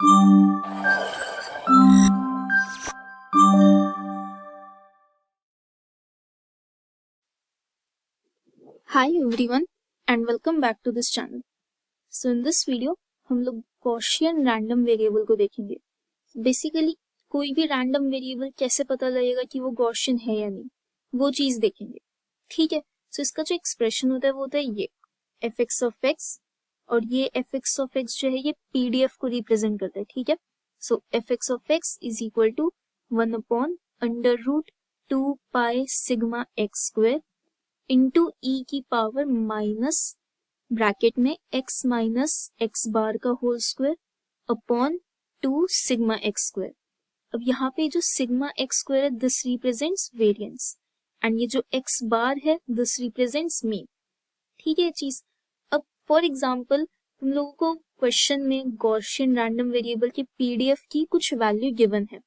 Hi everyone and welcome back to this channel. So in this video हम लोग Gaussian random variable को देखेंगे. Basically कोई भी रैंडम वेरिएबल कैसे पता लगेगा कि वो गॉसियन है या नहीं, वो चीज देखेंगे. ठीक है. सो इसका जो एक्सप्रेशन होता है वो होता है ये fx ऑफ x, और ये fx ऑफ x जो है ये pdf को रिप्रेजेंट करता है. ठीक है. So fx of x is equal to 1/√2 pi sigma x square into e की पावर माइनस ब्रैकेट में x माइनस एक्स बार का whole square upon 2 sigma x square. अब यहाँ पे जो सिग्मा एक्स स्क्वायर है दिस रिप्रेजेंट्स वेरिएंस एंड ये जो x बार है दिस रिप्रेजेंट्स मीन. ठीक है चीज. अब फॉर एग्जांपल तुम लोगों को क्वेश्चन में गॉसियन रैंडम वेरिएबल की पीडीएफ की कुछ वैल्यू गिवन है.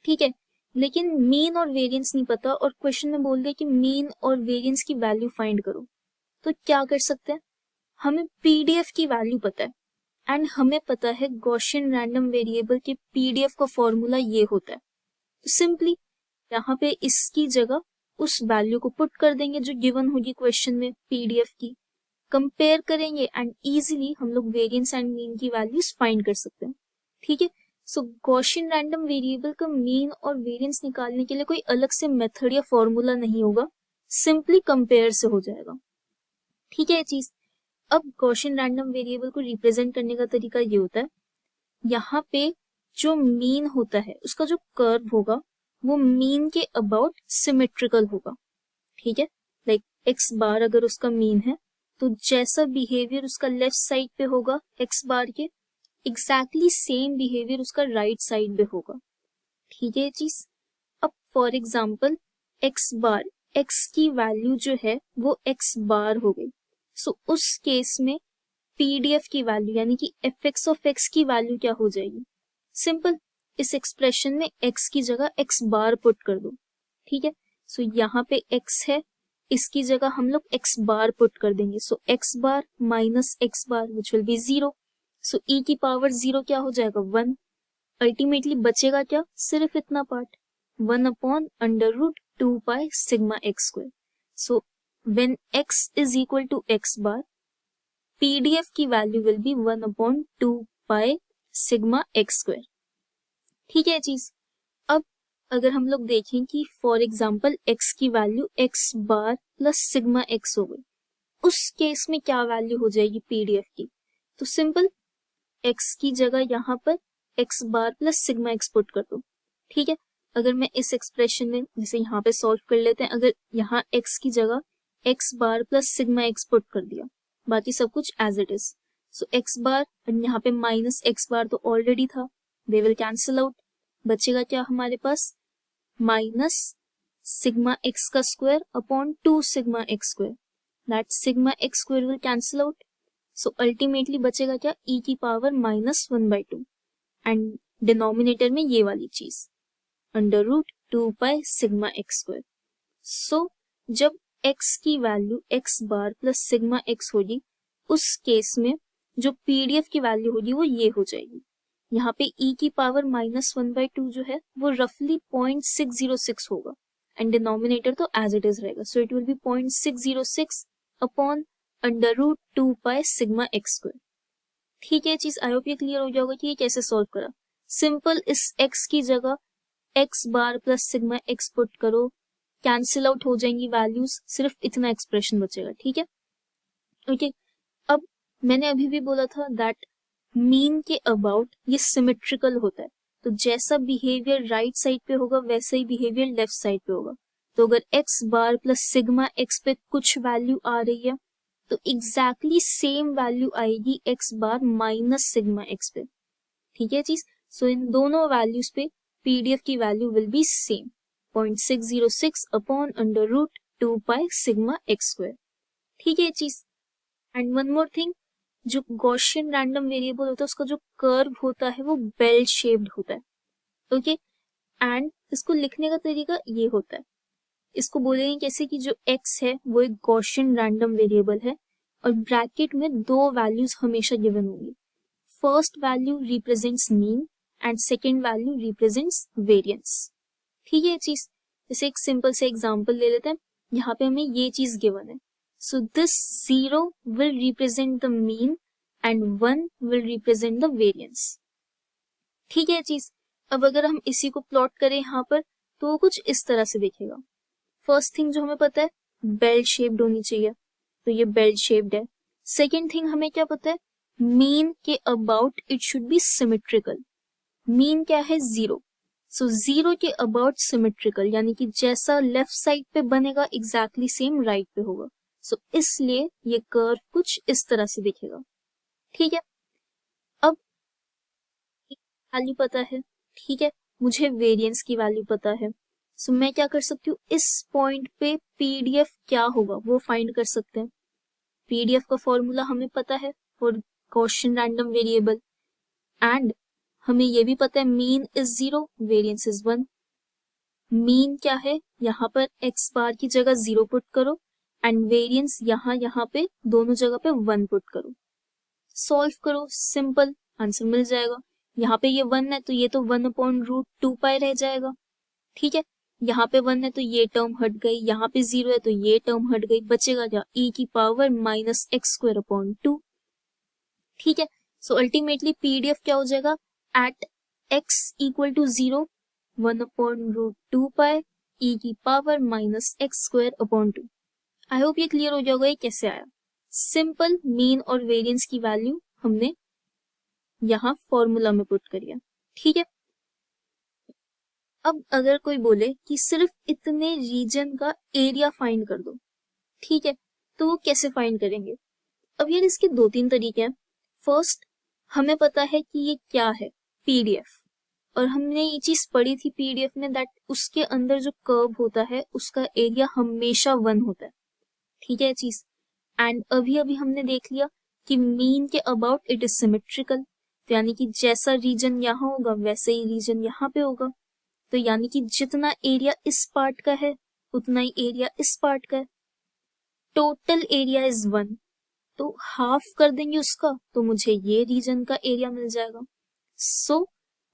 ठीक है. लेकिन मीन और वेरिएंस नहीं पता और क्वेश्चन में बोल दिया कि मीन और वेरिएंस की वैल्यू फाइंड करो. तो क्या कर सकते हैं, हमें पीडीएफ की वैल्यू पता है एंड हमें पता है गॉसियन रैंडम वेरिएबल के पीडीएफ का फॉर्मूला ये होता है. तो सिंपली यहाँ पे इसकी जगह उस वैल्यू को पुट कर देंगे जो गिवन होगी क्वेश्चन में पीडीएफ की, कंपेयर करेंगे एंड इजीली हम लोग वेरिएंस एंड मीन की वैल्यूज फाइंड कर सकते हैं. ठीक है. सो गॉसियन रैंडम वेरिएबल का मीन और वेरिएंस निकालने के लिए कोई अलग से मेथड या फॉर्मूला नहीं होगा, सिंपली कंपेयर से हो जाएगा. ठीक है चीज. अब गॉसियन रैंडम वेरिएबल को रिप्रेजेंट करने का तरीका ये होता है, यहाँ पे जो मीन होता है उसका जो कर्व होगा वो मीन के अबाउट सिमेट्रिकल होगा. ठीक है. लाइक एक्स बार अगर उसका मीन है तो जैसा बिहेवियर उसका लेफ्ट साइड पे होगा एक्स बार के, एग्जैक्टली सेम बिहेवियर उसका राइट साइड पे होगा. ठीक है चीज. अब for example x bar, x की वैल्यू जो है वो एक्स बार हो गई. सो उस केस में पीडीएफ की वैल्यू यानी कि fx ऑफ x की वैल्यू क्या हो जाएगी, सिंपल इस एक्सप्रेशन में x की जगह x बार पुट कर दो. ठीक है. सो यहाँ पे x है, इसकी जगह हम लोग x बार पुट कर देंगे. सो x bar minus x bar which will be 0. So e की पावर 0 क्या हो जाएगा 1. अल्टीमेटली बचेगा क्या, सिर्फ इतना part 1/√2 pi sigma x square. So when x is equal to x bar, PDF की value will be 1/2 pi sigma x square. ठीक है चीज. अब अगर हम लोग देखें कि फॉर एग्जांपल x की value x bar plus sigma x हो गई, उस केस में क्या वैल्यू हो जाएगी पीडीएफ की, तो सिंपल x की जगह यहाँ पर x bar plus sigma x put कर दो. ठीक है. अगर मैं इस एक्सप्रेशन में जैसे यहाँ पे सॉल्व कर लेते हैं, अगर यहाँ x की जगह x bar plus sigma x put कर दिया, बाकी सब कुछ as it is. So x bar और यहाँ पे माइनस x बार तो ऑलरेडी था, दे विल कैंसिल आउट. बचेगा क्या हमारे पास, माइनस सिग्मा x का square upon 2 sigma x square, that sigma x square will cancel out. So ultimately बचेगा क्या, e की पावर -1/2 एंड डिनोमिनेटर में ये वाली चीज √2 पाई सिग्मा एक्स स्क्वायर. सो जब x की value x bar plus sigma x होगी, उस केस में जो पीडीएफ की वैल्यू होगी वो ये हो जाएगी. यहाँ पे e की पावर -1/2 जो है वो रफली 0.606 होगा एंड डिनोमिनेटर तो एज इट इज रहेगा. So it will B 0.606 upon √2 pi sigma x square. ठीक है चीज. आई होप ये क्लियर हो जाएगा कि ये कैसे सॉल्व करा. सिंपल इस x की जगह x bar plus sigma x put करो, कैंसिल आउट हो जाएंगी वैल्यूज, सिर्फ इतना एक्सप्रेशन बचेगा. ठीक है. ओके. अब मैंने अभी भी बोला था दैट मीन के अबाउट ये सिमेट्रिकल होता है, तो जैसा बिहेवियर राइट साइड पे होगा वैसा ही बिहेवियर लेफ्ट साइड पे होगा. तो अगर x bar plus sigma x पे कुछ वैल्यू आ रही है तो एग्जैक्टली सेम वैल्यू आएगी x बार माइनस सिग्मा x पे. ठीक है चीज. सो इन दोनों वैल्यूज पे पीडीएफ की value will B same 0.606 upon √2 pi sigma x square. ठीक है चीज. एंड वन मोर थिंग, जो गॉसियन रैंडम वेरिएबल होता है उसका जो कर्व होता है वो बेल शेप्ड होता है. ओके. एंड इसको लिखने का तरीका ये होता है, इसको बोलेंगे कैसे कि जो x है वो एक गॉसियन रैंडम वेरिएबल है और ब्रैकेट में दो वैल्यूज हमेशा गिवन होंगी. First value represents mean and second value represents variance. ठीक है ये चीज, जैसे एक सिंपल से एग्जांपल ले लेते हैं, यहाँ पे हमें ये चीज गिवन है, so this 0 will represent the mean and 1 will represent the variance. ठीक है ये चीज। अब अगर हम इसी को प्लॉट करें यहाँ पर तो वो कुछ इस तरह से दिखेगा। फर्स्ट थिंग जो हमें पता है बेल्ट शेप्ड होनी चाहिए, तो ये बेल्ट शेप्ड है। सेकेंड थिंग हमें क्या पता है, मीन के about it should be symmetrical. Mean क्या है 0, सो 0 के अबाउट सिमेट्रिकल, यानी कि जैसा लेफ्ट साइड पे बनेगा एग्जैक्टली सेम राइट पे होगा। सो इसलिए ये कर्व कुछ इस तरह से दिखेगा। ठीक है, अब वैल्यू पता है, ठीक है, मुझे वेरिएंस की वैल्यू पता है, सो मैं क्या कर सकती हूँ, इस पॉइंट पे पीडीएफ क्या होगा वो फाइंड कर सकते हैं। पीडीएफ का फॉर्मूला हमें पता है for Gaussian random variable, and हमें ये भी पता है mean is 0, variance is 1। Mean क्या है, यहाँ पर एक्स बार की जगह 0 पुट करो एंड वेरिएंस यहाँ पे दोनों जगह पे 1 पुट करो, सॉल्व करो, सिंपल आंसर मिल जाएगा। यहाँ पे ये 1 है तो ये तो 1/√2π रह जाएगा। ठीक है, यहाँ पे 1 है तो ये टर्म हट गई, यहाँ पे 0 है तो ये टर्म हट गई, बचेगा क्या, e⁻⁻x²/2। ठीक है, सो अल्टीमेटली पीडीएफ क्या हो जाएगा, at x = 0 1/√2π e⁻⁻x²/2। I hope ये क्लियर हो जाएगा ये कैसे आया। सिंपल मीन और वेरिएंस की वैल्यू हमने यहाँ फॉर्मूला में पुट करिए। ठीक है, अब अगर कोई बोले कि सिर्फ इतने रीजन का एरिया फाइंड कर दो, ठीक है, तो वो कैसे फाइंड करेंगे। अब यार इसके 2-3 तरीके हैं। फर्स्ट, हमें पता है कि ये क्या है, पीडीएफ, और हमने ये चीज पढ़ी थी पीडीएफ में दैट उसके अंदर जो कर्व होता है उसका एरिया हमेशा 1 होता है। ठीक है चीज, एंड अभी अभी हमने देख लिया कि मीन के अबाउट इट इज सिमेट्रिकल, तो यानी कि जैसा रीजन यहाँ होगा वैसे ही रीजन यहाँ पे होगा, तो यानी कि जितना एरिया इस पार्ट का है उतना ही एरिया इस पार्ट का है। टोटल एरिया इज 1, तो हाफ कर देंगे उसका तो मुझे ये रीजन का एरिया मिल जाएगा। So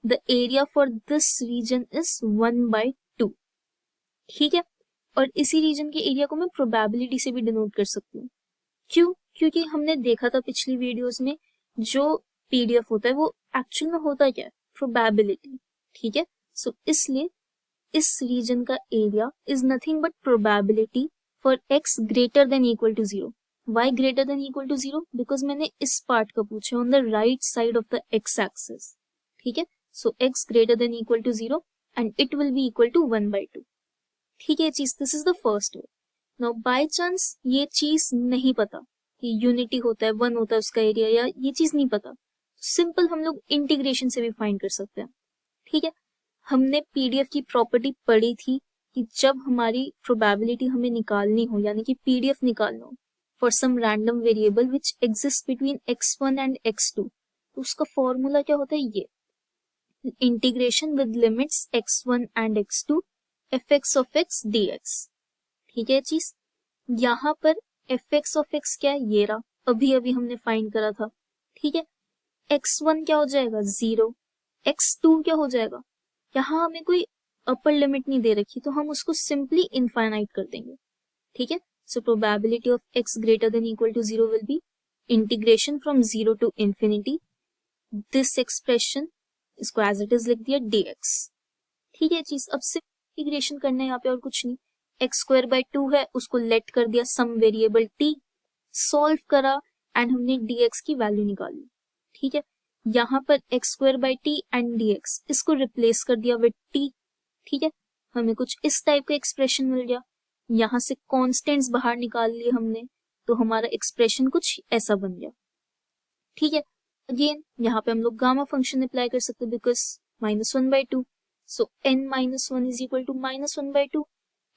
the area for this region is 1/2। ठीक है, और इसी रीजन के एरिया को मैं प्रोबेबिलिटी से भी डिनोट कर सकती हूँ। क्यों, क्योंकि हमने देखा था पिछली वीडियोस में जो पीडीएफ होता है वो एक्चुअल में होता क्या है, प्रोबेबिलिटी। ठीक है, सो इसलिए इस रीजन का area is nothing but probability for x greater than equal to 0। y greater than equal to 0 because मैंने इस पार्ट का पूछा on the right side of the x axis. ठीक है, so x greater than equal to 0 and it will be equal to 1/2। ठीक है चीज, this is the first way. Now by chance ये चीज नहीं पता कि यूनिटी होता है, 1 होता है उसका एरिया, या ये चीज नहीं पता, सिंपल हम लोग इंटीग्रेशन से भी फाइंड कर सकते हैं। ठीक है, हमने पीडीएफ की प्रॉपर्टी पढ़ी थी कि जब हमारी प्रोबेबिलिटी हमें निकालनी हो, यानी कि पीडीएफ निकालना हो for some random variable which exist between x1 and x2, तो उसका फॉर्मूला क्या होता है, ये integration with limits x1 and x2 fx of x dx। ठीक है चीज, यहाँ पर fx of x क्या है, ये रहा, अभी अभी हमने फाइंड करा था। ठीक है, x1 क्या हो जाएगा 0, x2 क्या हो जाएगा, यहाँ हमें कोई अपर लिमिट नहीं दे रखी तो हम उसको सिंपली इनफाइनाइट कर देंगे। ठीक है, so probability of x greater than equal to 0 will be integration from 0 to infinity this expression, इसको एज इट इज लिख दिया dx। ठीक है चीज, अब सिर्फ इंटीग्रेशन करना है यहाँ पे और कुछ नहीं। x²/2 है, उसको लेट कर दिया सम वेरिएबल t, सॉल्व करा एंड हमने dx की वैल्यू निकाली। ठीक है, यहाँ पर x² एंड dx, इसको रिप्लेस कर दिया विद t। ठीक है, हमें कुछ इस टाइप का एक्सप्रेशन मिल गया। यहाँ से कॉन्स्टेंट्स बाहर निकाल लिए हमने, तो हमारा एक्सप्रेशन कुछ ऐसा बन गया। ठीक है, अगेन यहाँ पे हम लोग गामा फंक्शन अप्लाई कर सकते because -1/2, so n - 1 is equal to -1/2,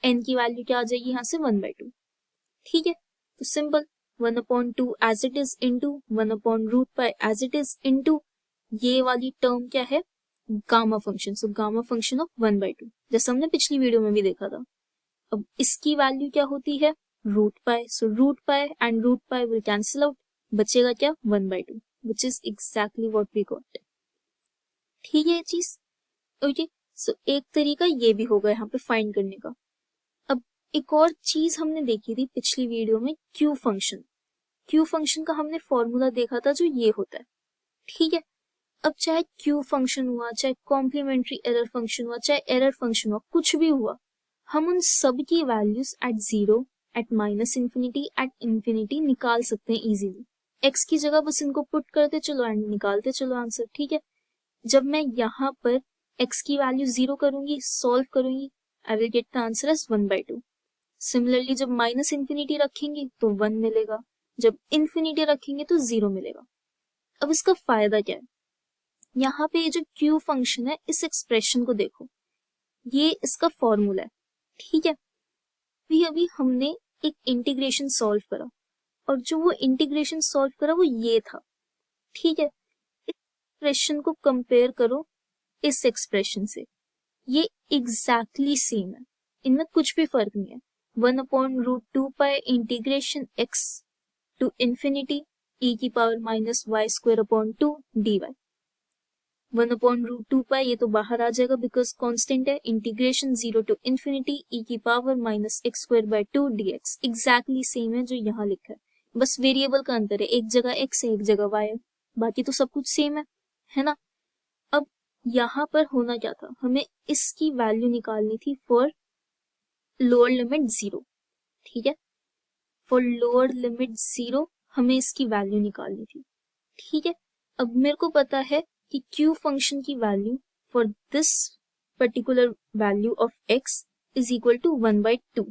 n की वैल्यू क्या आ जाएगी यहाँ से 1/2। ठीक है, तो simple 1/2 as it is into 1/√π as it is into ये वाली टर्म क्या है, gamma function, so gamma function of 1/2, जैसे हमने पिछली वीडियो में भी देखा था। अब इसकी वैल्यू क्या होती है, √π, so √π and √π will cancel out, बचेगा क्या 1/2, which is exactly what we got. ठीक है ये चीज, ओके। सो एक तरीका ये भी होगा यहाँ पे फाइंड करने का। अब एक और चीज हमने देखी थी पिछली वीडियो में, क्यू फंक्शन। क्यू फंक्शन का हमने फॉर्मूला देखा था जो ये होता है, ठीक है। अब चाहे क्यू फंक्शन हुआ, चाहे कॉम्प्लीमेंट्री एरर फंक्शन हुआ, चाहे एरर फंक्शन हुआ, कुछ भी हुआ, हम उन सब की values at 0, at minus infinity, at infinity निकाल सकते हैं इजीली। एक्स की जगह बस इनको पुट करते चलो एंड निकालते चलो आंसर, ठीक है। जब मैं यहाँ पर एक्स की वैल्यू 0 करूंगी, सॉल्व करूंगी, I will get the answer as 1/2। Similarly जब माइनस इन्फिनिटी रखेंगे तो 1 मिलेगा, जब इन्फिनिटी रखेंगे तो 0 मिलेगा। अब इसका फायदा क्या है, यहाँ पे ये जो क्यू फंक्शन है, इस एक्सप्रेशन को देखो, ये इसका फॉर्मूला है, ठीक है। अभी हमने एक इंटीग्रेशन सॉल्व करा, और जो वो इंटीग्रेशन सॉल्व करा वो ये था, ठीक है। इस एक्सप्रेशन को कंपेयर करो इस एक्सप्रेशन से, ये एग्जैक्टली सेम है, इनमें कुछ भी फर्क नहीं है। 1/√2π integration x to infinity e⁻² dy। 1/√2π ये तो बाहर आ जाएगा बिकॉज कांस्टेंट है। Integration 0 to infinity e⁻² dx exactly same है जो यहाँ लिखा है, बस वेरिएबल का अंतर है, एक जगह x है एक जगह y है, बाकी तो सब कुछ सेम है ना। अब यहाँ पर होना क्या था, हमें इसकी वैल्यू निकालनी थी फॉर लोअर लिमिट 0, ठीक है। फॉर लोअर लिमिट 0 हमें इसकी वैल्यू निकालनी थी, ठीक है। अब मेरे को पता है कि क्यू फंक्शन की value for this particular value of x is equal to 1/2।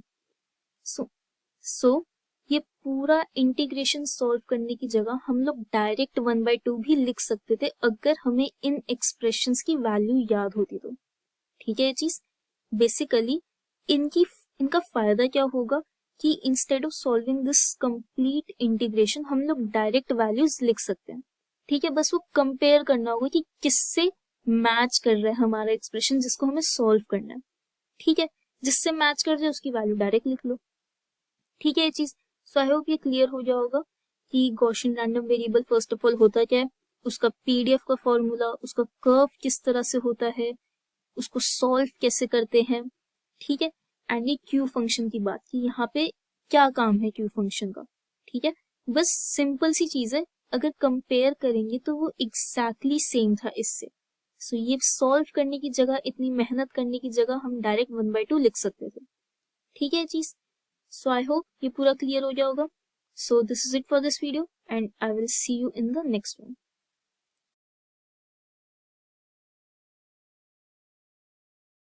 So ये पूरा इंटीग्रेशन सॉल्व करने की जगह हम लोग डायरेक्ट 1/2 भी लिख सकते थे अगर हमें इन एक्सप्रेशंस की वैल्यू याद होती तो, ठीक है। ये चीज बेसिकली इनका फायदा क्या होगा कि instead of solving this complete integration हम लोग डायरेक्ट वैल्यूज लिख सकते हैं, ठीक है। बस वो कंपेयर करना होगा कि किससे मैच कर रहा है हमारा एक्सप्रेशन जिसको हमें सॉल्व करना है, ठीक है। जिससे मैच कर जाए उसकी वैल्यू डायरेक्ट लिख लो, ठीक है ये चीज। सो आई होप ये क्लियर हो जाएगा होगा कि Gaussian random variable first of all होता क्या है, उसका पीडीएफ का फॉर्मूला, उसका कर्व किस तरह से होता है, उसको सॉल्व कैसे करते हैं, ठीक है। एंड ये क्यू फंक्शन की बात की, यहाँ पे क्या काम है क्यू फंक्शन का, ठीक है। बस सिंपल सी चीज है, अगर कंपेयर करेंगे तो वो एग्जैक्टली सेम था इससे। सो ये सॉल्व करने की जगह, इतनी मेहनत करने की जगह हम डायरेक्ट 1/2 लिख सकते थे, ठीक है चीज। सो आई होप ये पूरा क्लियर हो जाएगा। So this is it for this video and I will see you in the next one.